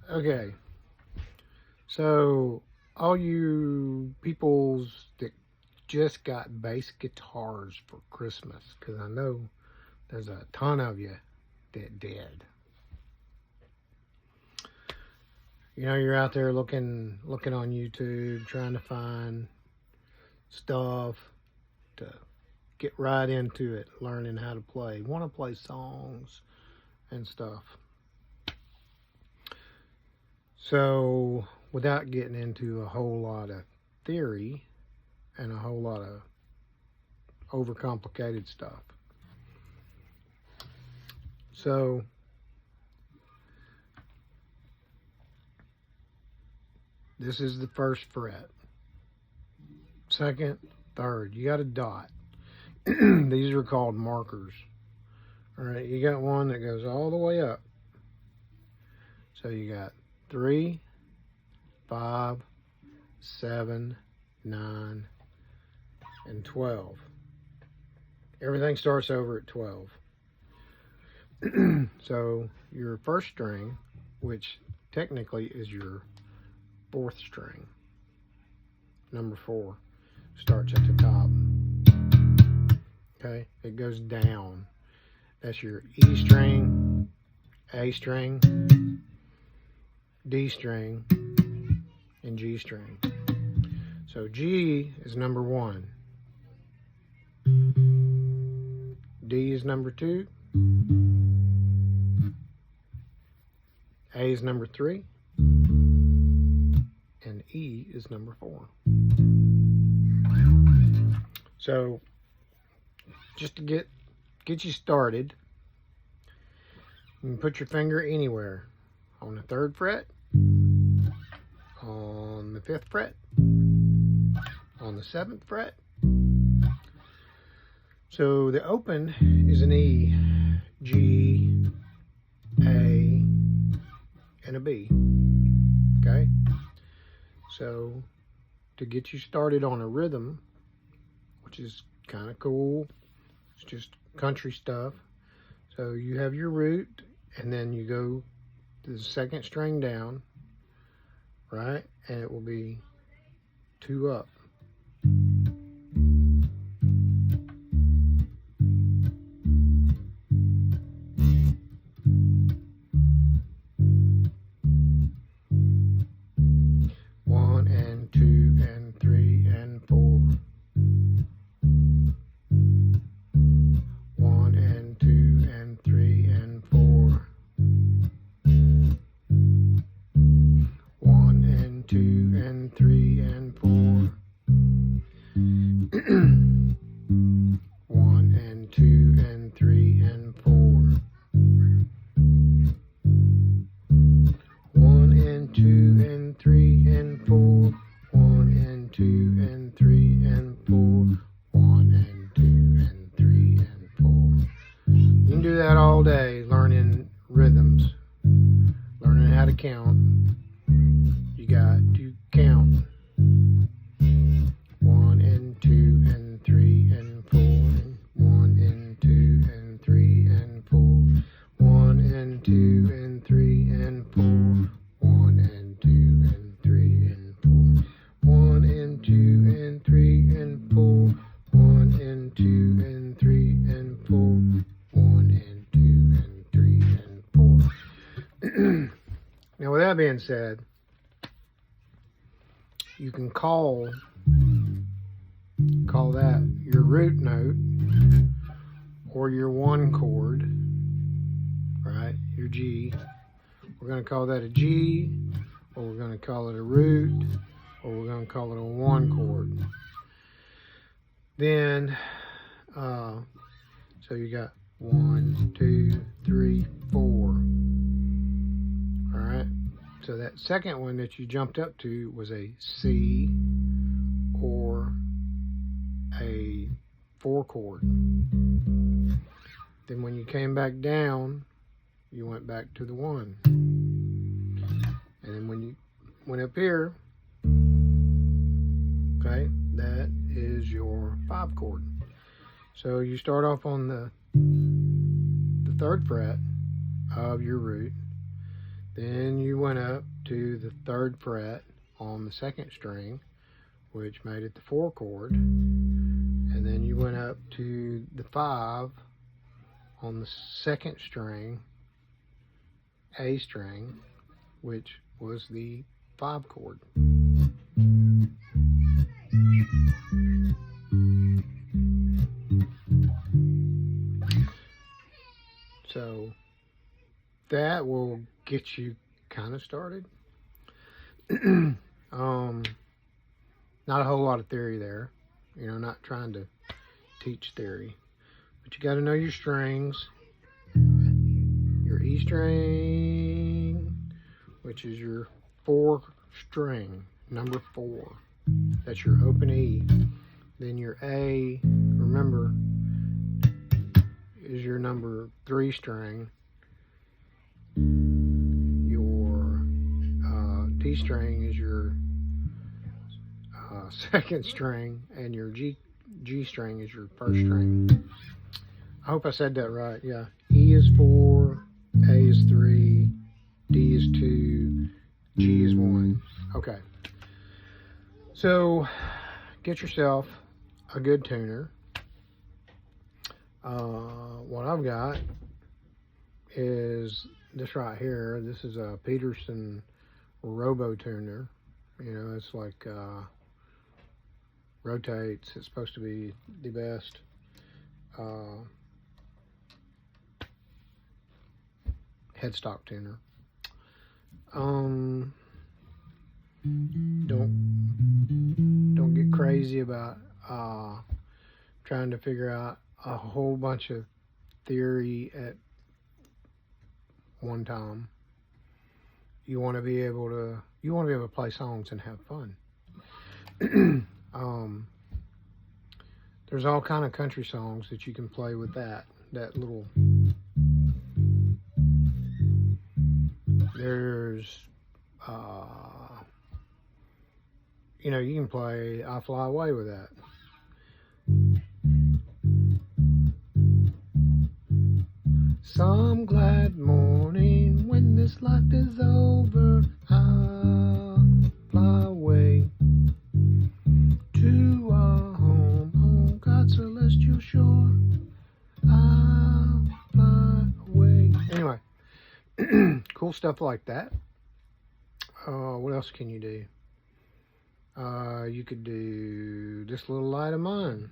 Okay, so all you peoples that just got bass guitars for Christmas, because I know there's a ton of you that did. You know, you're out there looking on YouTube, trying to find stuff to get right into it, learning how to play. Want to play songs and stuff. So, without getting into a whole lot of theory and a whole lot of overcomplicated stuff. So, this is the first fret. Second, third. You got a dot. These are called markers. All right, you got one that goes all the way up. So you got 3, 5, 7, 9, and 12. Everything starts over at 12. So your first string, which technically is your fourth string, number 4, starts at the top. Okay, it goes down. That's your E string, A string, D string, and G string. So G is number 1. D is number 2. A is number 3. And E is number 4. So just to get you started, you can put your finger anywhere. On the 3rd fret, on the 5th fret, on the 7th fret. So the open is an E, G, A, and a B. Okay? So to get you started on a rhythm, which is kind of cool, it's just country stuff. So you have your root, and then you go to the 2nd string down, right? And it will be 2 up. One and 2 and 3 and 4. 1 and 2 and 3 and 4. 1 and 2 and 3 and 4. 1 and 2 and 3 and 4. 1 and 2 and 3 and 4. 1 and 2 and 3 and 4. 1 and 2 and 3 and 4. You can do that all day, learning rhythms, learning how to count. You got to count. 1 and 2 and 3 and 4. 1 and 2 and 3 and 4. 1 and 2 and 3 and 4. 1 and 2 and 3 and 4. 1 and 2 and 3 and 4. 1 and 2 and 3 and 4. 1 and 2 and 3 and 4. Now, with that being said, you can call that your root note or your 1 chord, right? Your G. We're going to call that a G, or we're going to call it a root, or we're going to call it a 1 chord. Then, so you got 1, 2, 3, 4. All right. So that second one that you jumped up to was a C or a 4 chord. Then when you came back down, you went back to the 1. And then when you went up here, okay, that is your 5 chord. So you start off on the 3rd fret of your root. Then you went up to the 3rd fret on the 2nd string, which made it the 4 chord. And then you went up to the 5 on the 2nd string, A string, which was the 5 chord. So that will get you kind of started. Not a whole lot of theory there, not trying to teach theory, but you got to know your strings. Your E string, which is your 4 string, number 4. That's your open E. Then your A, remember, is your number 3 string. Your D string is your 2nd string, and your G string is your 1st string. I hope I said that right. Yeah. E is 4, A is 3, D is 2, G is 1. Okay. So get yourself a good tuner. What I've got is this right here. This is a Peterson Robo tuner. It's like rotates. It's supposed to be the best. Headstock tuner. Don't get crazy about trying to figure out a whole bunch of theory at one time. You want to be able to play songs and have fun. There's all kind of country songs that you can play with that little. There's you can play I Fly Away with that. Some glad morning when this life is over, I'll fly away to our home on God's celestial shore. I'll fly away. Anyway, cool stuff like that. What else can you do? You could do This Little Light of Mine.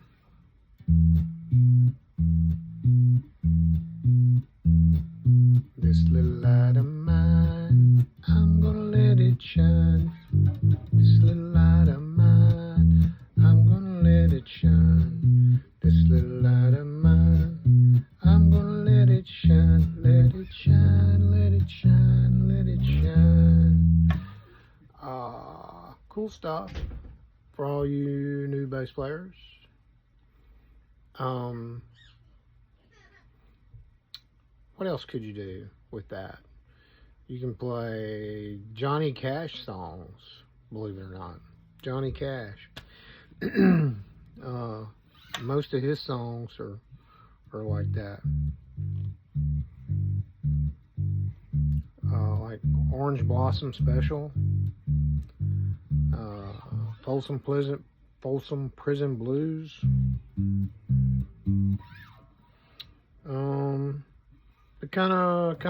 This little light of mine, I'm gonna let it shine. This little light of mine, I'm gonna let it shine. This little light of mine, I'm gonna let it shine. Let it shine, let it shine, let it shine. Cool stuff for all you new bass players. What else could you do with that? You can play Johnny Cash songs, believe it or not. Johnny Cash. Most of his songs are like that. Like Orange Blossom Special, Folsom Prison Blues. But kind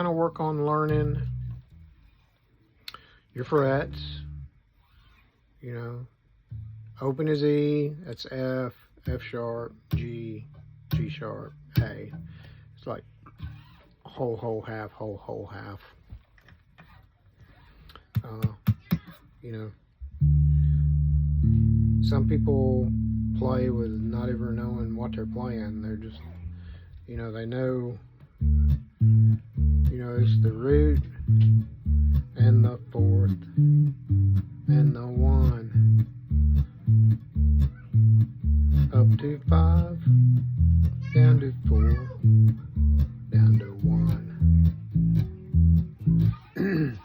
of work on learning your frets. Open is E, that's F, F sharp, G, G sharp, A. It's like whole, half, whole, half. Some people play with not even knowing what they're playing. They're just, they know, it's the root and the 4th and the 1 up to 5, down to 4, down to 1.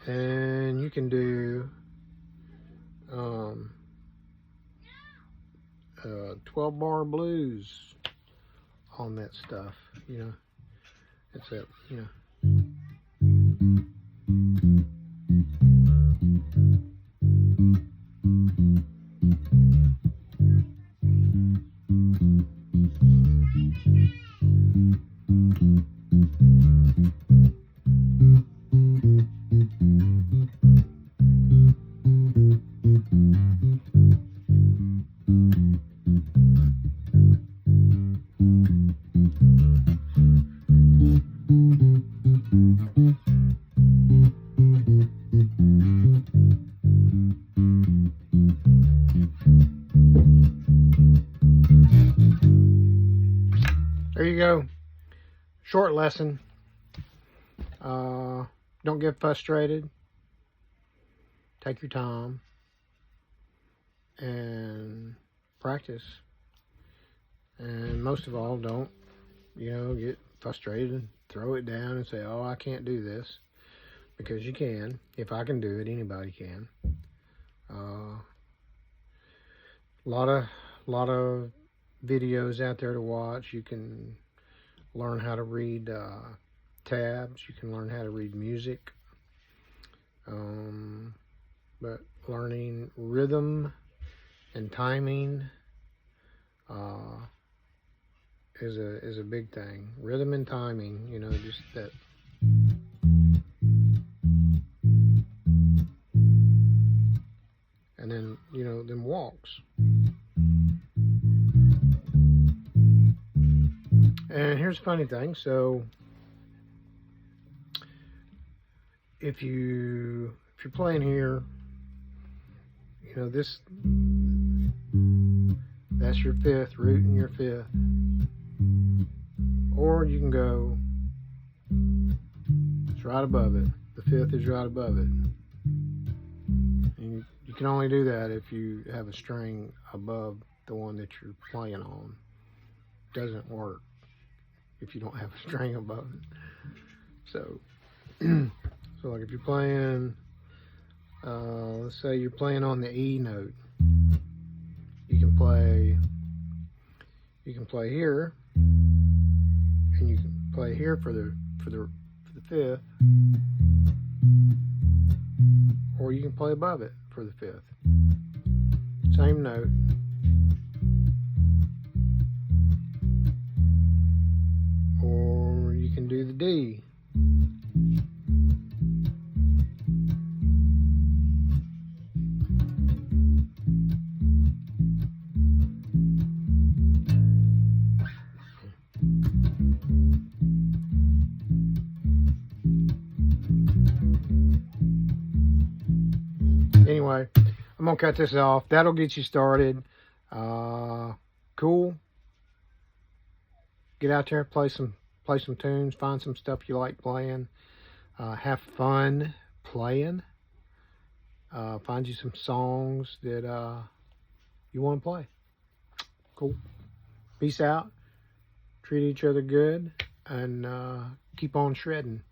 And you can do 12-bar blues on that stuff. It's a There you go. Short lesson. Don't get frustrated. Take your time and practice. And most of all, don't, get frustrated and throw it down and say, oh, I can't do this. Because you can. If I can do it, anybody can. Lot of videos out there to watch. You can learn how to read tabs. You can learn how to read music. But learning rhythm and timing is a big thing. Rhythm and timing, just that. And then, then walks. And here's the funny thing. So if you're playing here, that's your fifth, root in your fifth. Or you can go, it's right above it. The fifth is right above it. And you can only do that if you have a string above the one that you're playing on. It doesn't work if you don't have a string above it. So, so like if you're playing, let's say you're playing on the E note, you can play here, and you can play here for the fifth, or you can play above it for the fifth. Same note. Or you can do the D. Anyway, I'm gonna cut this off. That'll get you started. Cool. Get out there, play some tunes, find some stuff you like playing. Have fun playing. Find you some songs that you want to play. Cool. Peace out. Treat each other good, and keep on shredding.